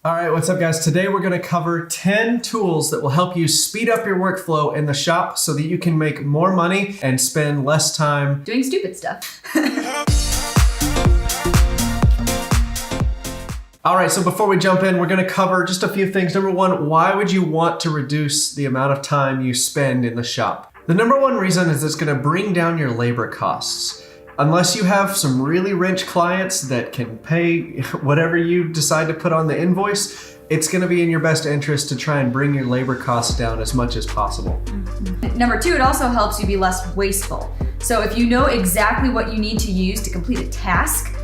All right, what's up guys? Today we're gonna cover 10 tools that will help you speed up your workflow in the shop so that you can make more money and spend less time doing stupid stuff. All right, so before we jump in, we're gonna cover just a few things. Number one, why would you want to reduce the amount of time you spend in the shop? The number one reason is it's gonna bring down your labor costs. Unless you have some really rich clients that can pay whatever you decide to put on the invoice, it's gonna be in your best interest to try and bring your labor costs down as much as possible. Number two, it also helps you be less wasteful. So if you know exactly what you need to use to complete a task,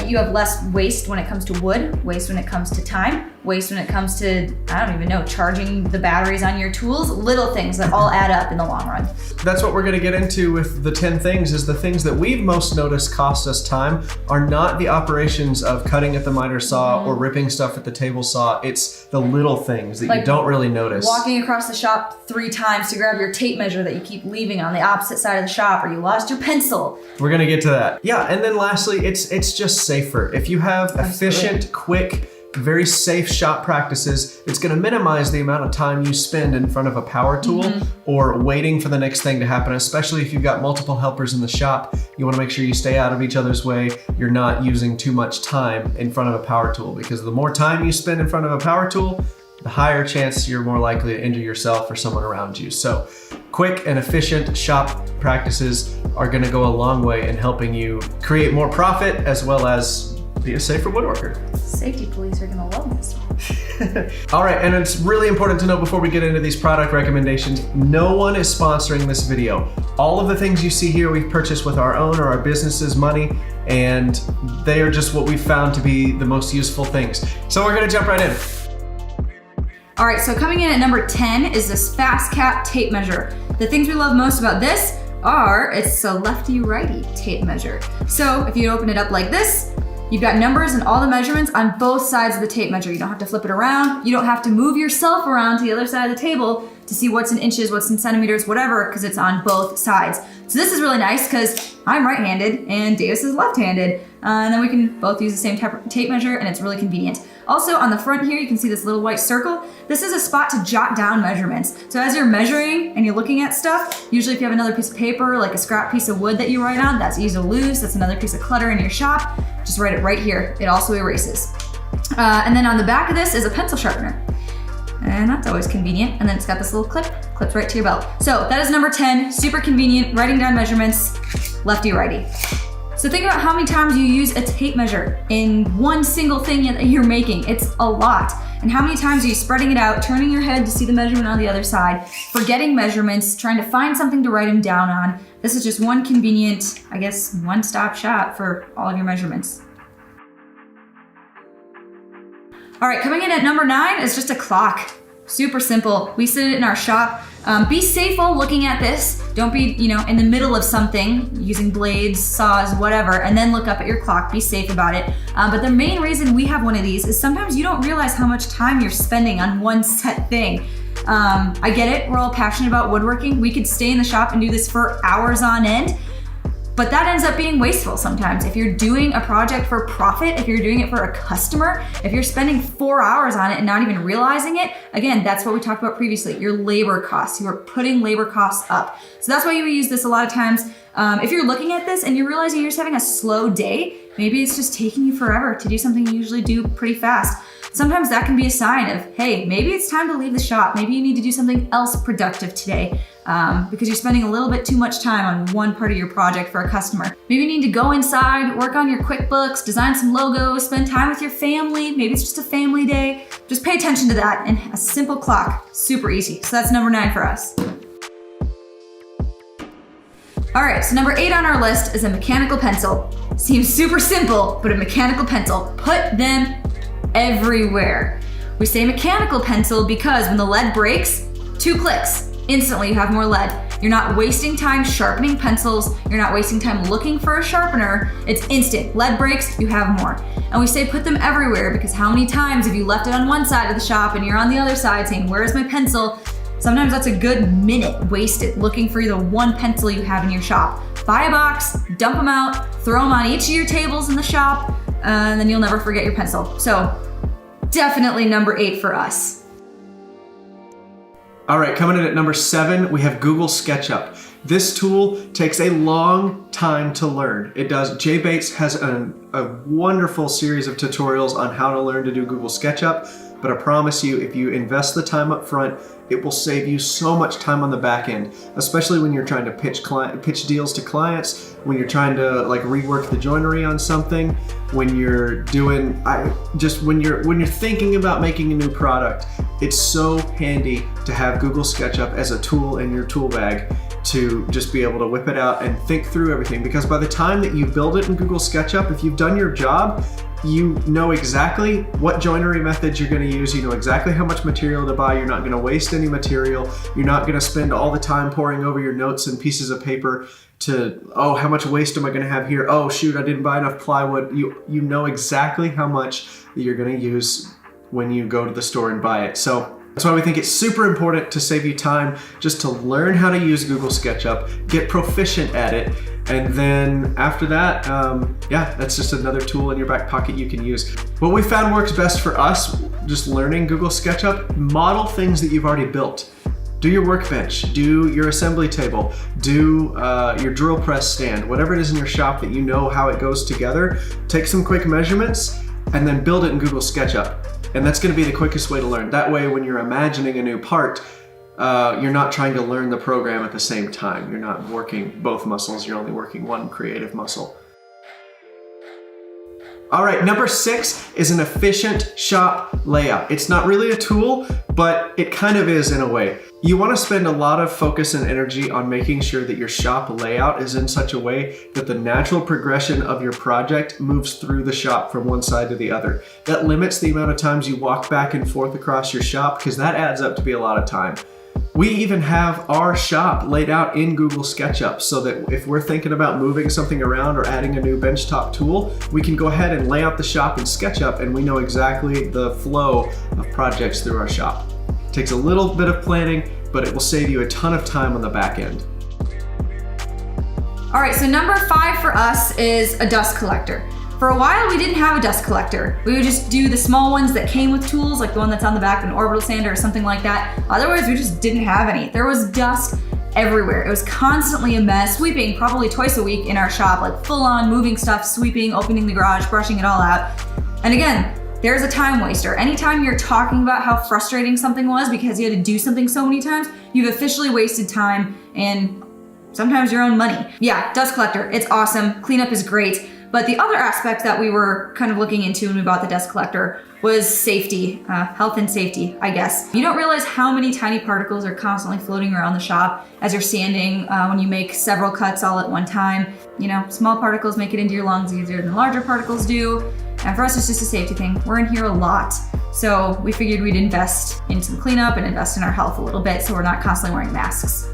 you have less waste when it comes to wood, waste when it comes to time, waste when it comes to, I don't even know, charging the batteries on your tools, little things that all add up in the long run. That's what we're gonna get into with the 10 things, is the things that we've most noticed cost us time are not the operations of cutting at the miter saw or ripping stuff at the table saw. It's the little things that you don't really notice. Walking across the shop 3 times to grab your tape measure that you keep leaving on the opposite side of the shop, or you lost your pencil. We're gonna get to that. Yeah, and then lastly, it's just safer. If you have efficient, quick, very safe shop practices, it's gonna minimize the amount of time you spend in front of a power tool or waiting for the next thing to happen, especially if you've got multiple helpers in the shop. You wanna make sure you stay out of each other's way. You're not using too much time in front of a power tool, because the more time you spend in front of a power tool, the higher chance you're more likely to injure yourself or someone around you. So quick and efficient shop practices are gonna go a long way in helping you create more profit as well as be a safer woodworker. Safety police are gonna love this one. All right, and it's really important to know before we get into these product recommendations, no one is sponsoring this video. All of the things you see here we've purchased with our own or our business's money, and they are just what we've found to be the most useful things. So we're gonna jump right in. All right, so coming in at number 10 is this fast cap tape measure. The things we love most about this are it's a lefty-righty tape measure. So if you open it up like this, you've got numbers and all the measurements on both sides of the tape measure. You don't have to flip it around. You don't have to move yourself around to the other side of the table to see what's in inches, what's in centimeters, whatever, because it's on both sides. So this is really nice because I'm right-handed and Davis is left-handed. And then we can both use the same tape measure, and it's really convenient. Also on the front here, you can see this little white circle. This is a spot to jot down measurements. So as you're measuring and you're looking at stuff, usually if you have another piece of paper, like a scrap piece of wood that you write on, that's easy to lose. That's another piece of clutter in your shop. Just write it right here. It also erases. And then on the back of this is a pencil sharpener. And that's always convenient. And then it's got this little clip, clips right to your belt. So that is number 10, super convenient, writing down measurements, lefty-righty. So think about how many times you use a tape measure in one single thing that you're making. It's a lot. And how many times are you spreading it out, turning your head to see the measurement on the other side, forgetting measurements, trying to find something to write them down on. This is just one convenient, I guess, one-stop shop for all of your measurements. All right, coming in at number 9 is just a clock. Super simple. We sit in our shop. Be safe while looking at this. Don't be, in the middle of something, using blades, saws, whatever, and then look up at your clock. Be safe about it. But the main reason we have one of these is sometimes you don't realize how much time you're spending on one set thing. I get it. We're all passionate about woodworking. We could stay in the shop and do this for hours on end. But that ends up being wasteful sometimes. If you're doing a project for profit, if you're doing it for a customer, if you're spending 4 hours on it and not even realizing it, again, that's what we talked about previously, your labor costs. You are putting labor costs up. So that's why you use this a lot of times. If you're looking at this and you're realizing you're just having a slow day, maybe it's just taking you forever to do something you usually do pretty fast. Sometimes that can be a sign of, hey, maybe it's time to leave the shop. Maybe you need to do something else productive today because you're spending a little bit too much time on one part of your project for a customer. Maybe you need to go inside, work on your QuickBooks, design some logos, spend time with your family. Maybe it's just a family day. Just pay attention to that, and a simple clock, super easy. So that's number 9 for us. All right, so number 8 on our list is a mechanical pencil. Seems super simple, but a mechanical pencil. Put them everywhere. We say mechanical pencil because when the lead breaks, 2 clicks, instantly you have more lead. You're not wasting time sharpening pencils. You're not wasting time looking for a sharpener. It's instant. Lead breaks, you have more. And we say put them everywhere because how many times have you left it on one side of the shop and you're on the other side saying, where's my pencil? Sometimes that's a good minute wasted looking for the one pencil you have in your shop. Buy a box, dump them out, throw them on each of your tables in the shop, and then you'll never forget your pencil. So definitely number 8 for us. All right, coming in at number 7, we have Google SketchUp. This tool takes a long time to learn. It does. Jay Bates has a wonderful series of tutorials on how to learn to do Google SketchUp, but I promise you, if you invest the time up front, it will save you so much time on the back end, especially when you're trying to pitch deals to clients, when you're trying to like rework the joinery on something, when you're doing, when you're thinking about making a new product. It's so handy to have Google SketchUp as a tool in your tool bag to just be able to whip it out and think through everything, because by the time that you build it in Google SketchUp, if you've done your job, you know exactly what joinery methods you're going to use. You know exactly how much material to buy. You're not going to waste any material. You're not going to spend all the time poring over your notes and pieces of paper to, oh, how much waste am I going to have here? Oh, shoot, I didn't buy enough plywood. You know exactly how much that you're going to use when you go to the store and buy it. So that's why we think it's super important to save you time just to learn how to use Google SketchUp, get proficient at it, and then after that, that's just another tool in your back pocket you can use. What we found works best for us, just learning Google SketchUp, model things that you've already built. Do your workbench, do your assembly table, do your drill press stand, whatever it is in your shop that you know how it goes together. Take some quick measurements and then build it in Google SketchUp. And that's going to be the quickest way to learn. That way, when you're imagining a new part, you're not trying to learn the program at the same time. You're not working both muscles, you're only working one creative muscle. All right, number 6 is an efficient shop layout. It's not really a tool, but it kind of is in a way. You want to spend a lot of focus and energy on making sure that your shop layout is in such a way that the natural progression of your project moves through the shop from one side to the other. That limits the amount of times you walk back and forth across your shop, because that adds up to be a lot of time. We even have our shop laid out in Google SketchUp so that if we're thinking about moving something around or adding a new benchtop tool, we can go ahead and lay out the shop in SketchUp and we know exactly the flow of projects through our shop. It takes a little bit of planning, but it will save you a ton of time on the back end. All right, so number 5 for us is a dust collector. For a while, we didn't have a dust collector. We would just do the small ones that came with tools, like the one that's on the back of an orbital sander or something like that. Otherwise, we just didn't have any. There was dust everywhere. It was constantly a mess, sweeping probably twice a week in our shop, like full on moving stuff, sweeping, opening the garage, brushing it all out. And again, there's a time waster. Anytime you're talking about how frustrating something was because you had to do something so many times, you've officially wasted time and sometimes your own money. Yeah, dust collector, it's awesome. Cleanup is great. But the other aspect that we were kind of looking into when we bought the dust collector was safety, health and safety, I guess. You don't realize how many tiny particles are constantly floating around the shop as you're sanding when you make several cuts all at one time. You know, small particles make it into your lungs easier than larger particles do. And for us, it's just a safety thing. We're in here a lot. So we figured we'd invest in some cleanup and invest in our health a little bit so we're not constantly wearing masks.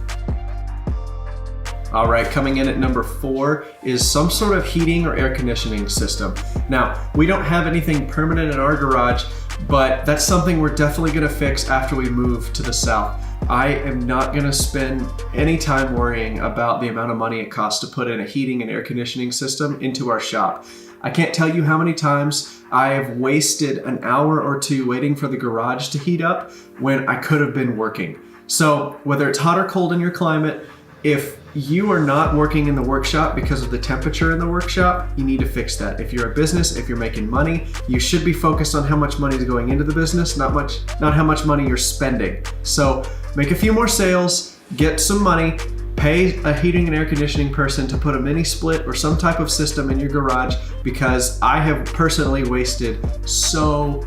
All right, coming in at number 4 is some sort of heating or air conditioning system. Now, we don't have anything permanent in our garage, but that's something we're definitely gonna fix after we move to the south. I am not gonna spend any time worrying about the amount of money it costs to put in a heating and air conditioning system into our shop. I can't tell you how many times I have wasted an hour or two waiting for the garage to heat up when I could have been working. So whether it's hot or cold in your climate, if you are not working in the workshop because of the temperature in the workshop, you need to fix that. If you're a business, if you're making money, you should be focused on how much money is going into the business, not how much money you're spending. So make a few more sales, get some money, pay a heating and air conditioning person to put a mini split or some type of system in your garage, because I have personally wasted so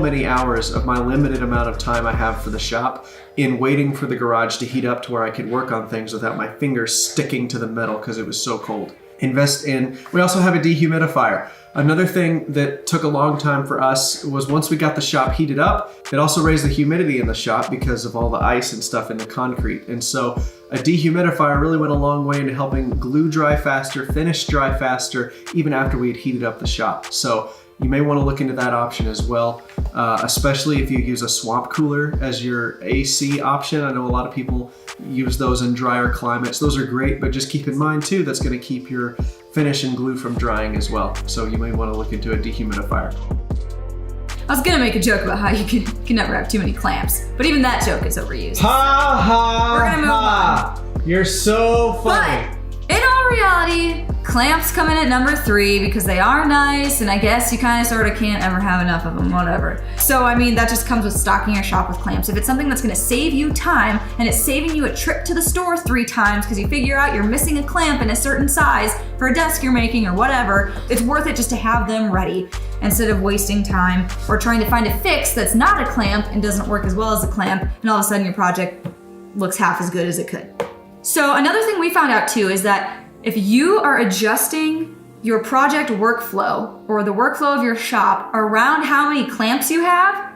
many hours of my limited amount of time I have for the shop in waiting for the garage to heat up to where I could work on things without my fingers sticking to the metal because it was so cold. We also have a dehumidifier. Another thing that took a long time for us was once we got the shop heated up, it also raised the humidity in the shop because of all the ice and stuff in the concrete. And so a dehumidifier really went a long way into helping glue dry faster, finish dry faster, even after we had heated up the shop. So you may want to look into that option as well, especially if you use a swamp cooler as your AC option. I know a lot of people use those in drier climates. Those are great, but just keep in mind too, that's going to keep your finish and glue from drying as well. So you may want to look into a dehumidifier. I was gonna make a joke about how you can never have too many clamps, but even that joke is overused. Ha ha! We're gonna move on. You're so funny. But in all reality, clamps come in at number 3 because they are nice, and I guess you kind of sort of can't ever have enough of them, whatever. So I mean, that just comes with stocking your shop with clamps. If it's something that's gonna save you time and it's saving you a trip to the store 3 times because you figure out you're missing a clamp in a certain size for a desk you're making or whatever, it's worth it just to have them ready instead of wasting time or trying to find a fix that's not a clamp and doesn't work as well as a clamp, and all of a sudden your project looks half as good as it could. So another thing we found out too is that if you are adjusting your project workflow or the workflow of your shop around how many clamps you have,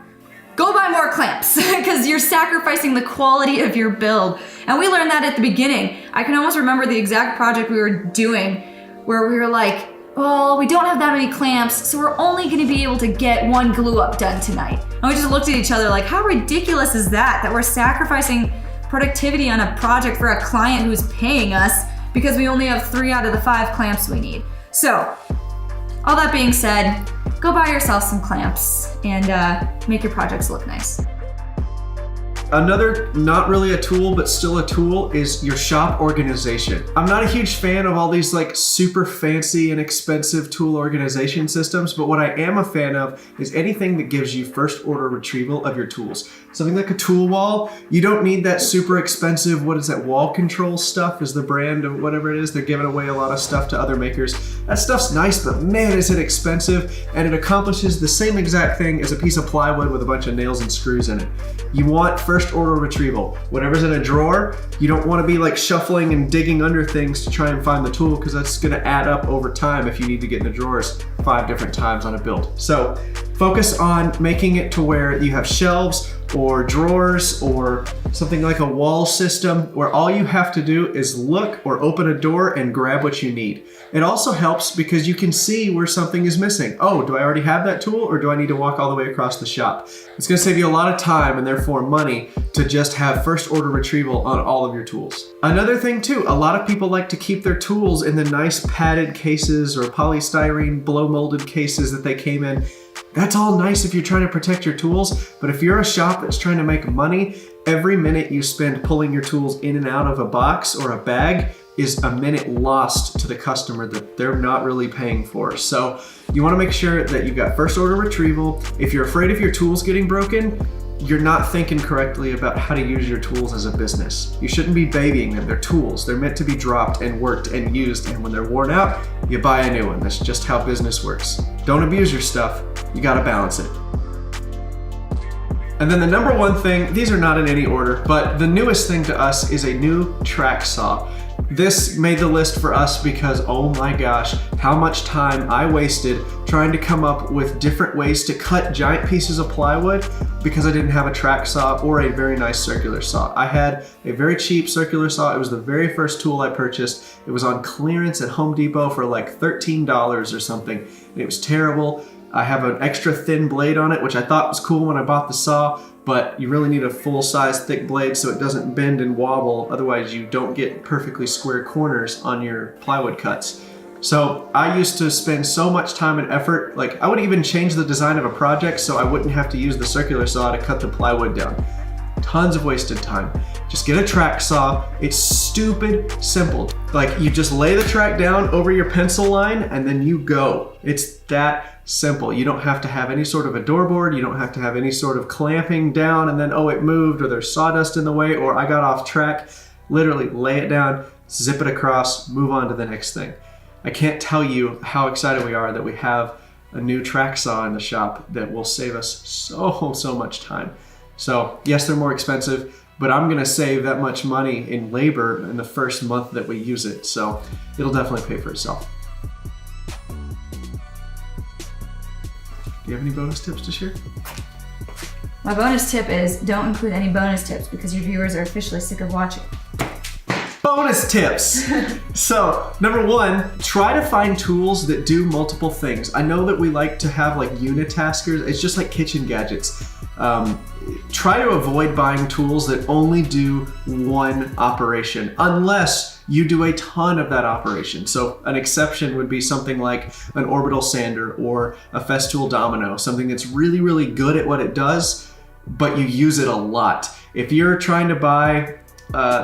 go buy more clamps because you're sacrificing the quality of your build. And we learned that at the beginning. I can almost remember the exact project we were doing where we were like, oh, we don't have that many clamps, so we're only gonna be able to get 1 glue up done tonight. And we just looked at each other like, how ridiculous is that we're sacrificing productivity on a project for a client who's paying us because we only have 3 out of the 5 clamps we need. So, all that being said, go buy yourself some clamps and make your projects look nice. Another, not really a tool, but still a tool, is your shop organization. I'm not a huge fan of all these like super fancy and expensive tool organization systems, but what I am a fan of is anything that gives you first order retrieval of your tools. Something like a tool wall. You don't need that super expensive, what is that, wall control stuff is the brand of whatever it is. They're giving away a lot of stuff to other makers. That stuff's nice, but man, is it expensive, and it accomplishes the same exact thing as a piece of plywood with a bunch of nails and screws in it. You want first order retrieval. Whatever's in a drawer, you don't want to be like shuffling and digging under things to try and find the tool, because that's going to add up over time if you need to get in the drawers 5 different times on a build. So focus on making it to where you have shelves or drawers or something like a wall system where all you have to do is look or open a door and grab what you need. It also helps because you can see where something is missing. Oh, do I already have that tool, or do I need to walk all the way across the shop? It's going to save you a lot of time and therefore money to just have first order retrieval on all of your tools. Another thing too, a lot of people like to keep their tools in the nice padded cases or polystyrene blow molded cases that they came in. That's all nice if you're trying to protect your tools, but if you're a shop that's trying to make money, every minute you spend pulling your tools in and out of a box or a bag is a minute lost to the customer that they're not really paying for. So you want to make sure that you've got first order retrieval. If you're afraid of your tools getting broken, you're not thinking correctly about how to use your tools as a business. You shouldn't be babying them. They're tools. They're meant to be dropped and worked and used, and when they're worn out, you buy a new one. That's just how business works. Don't abuse your stuff. You gotta balance it. And then the number one thing, these are not in any order, but the newest thing to us is a new track saw. This made the list for us because, oh my gosh, how much time I wasted trying to come up with different ways to cut giant pieces of plywood because I didn't have a track saw or a very nice circular saw. I had a very cheap circular saw. It was the very first tool I purchased. It was on clearance at Home Depot for like $13 or something, and it was terrible. I have an extra thin blade on it, which I thought was cool when I bought the saw, but you really need a full-size thick blade so it doesn't bend and wobble. Otherwise, you don't get perfectly square corners on your plywood cuts. So I used to spend so much time and effort, like I would even change the design of a project so I wouldn't have to use the circular saw to cut the plywood down. Tons of wasted time. Just get a track saw. It's stupid simple. Like you just lay the track down over your pencil line and then you go. It's that simple. You don't have to have any sort of a door board. You don't have to have any sort of clamping down and then, oh, it moved or there's sawdust in the way or I got off track. Literally lay it down, zip it across, move on to the next thing. I can't tell you how excited we are that we have a new track saw in the shop that will save us so much time. So yes, they're more expensive, but I'm gonna save that much money in labor in the first month that we use it. So it'll definitely pay for itself. Do you have any bonus tips to share? My bonus tip is don't include any bonus tips because your viewers are officially sick of watching. Bonus tips. So, number one, try to find tools that do multiple things. I know that we like to have like unitaskers. It's just like kitchen gadgets. try to avoid buying tools that only do one operation, unless you do a ton of that operation. So an exception would be something like an orbital sander or a Festool domino, something that's really, really good at what it does, but you use it a lot. If you're trying to buy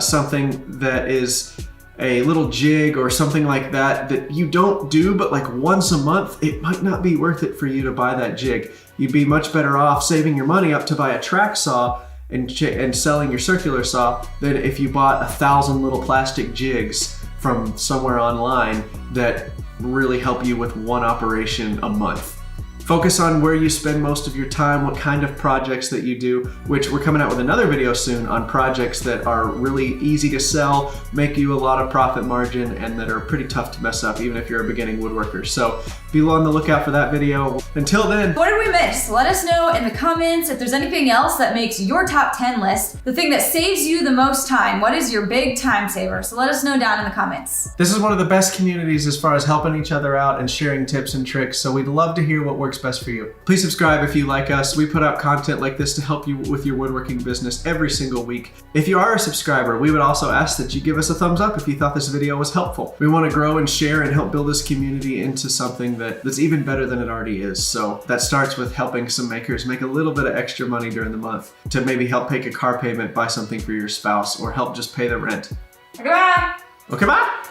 something that is a little jig or something like that that you don't do but like once a month, it might not be worth it for you to buy that jig. You'd be much better off saving your money up to buy a track saw and selling your circular saw than if you bought 1,000 little plastic jigs from somewhere online that really help you with one operation a month. Focus on where you spend most of your time, what kind of projects that you do, which we're coming out with another video soon on projects that are really easy to sell, make you a lot of profit margin, and that are pretty tough to mess up, even if you're a beginning woodworker. So be on the lookout for that video. Until then. What did we miss? Let us know in the comments if there's anything else that makes your top 10 list the thing that saves you the most time. What is your big time saver? So let us know down in the comments. This is one of the best communities as far as helping each other out and sharing tips and tricks, so we'd love to hear what works best for you. Please subscribe if you like us. We put out content like this to help you with your woodworking business every single week. If you are a subscriber, we would also ask that you give us a thumbs up if you thought this video was helpful. We want to grow and share and help build this community into something that's even better than it already is. So that starts with helping some makers make a little bit of extra money during the month to maybe help pay a car payment, buy something for your spouse, or help just pay the rent. Okay, bye. Okay, bye.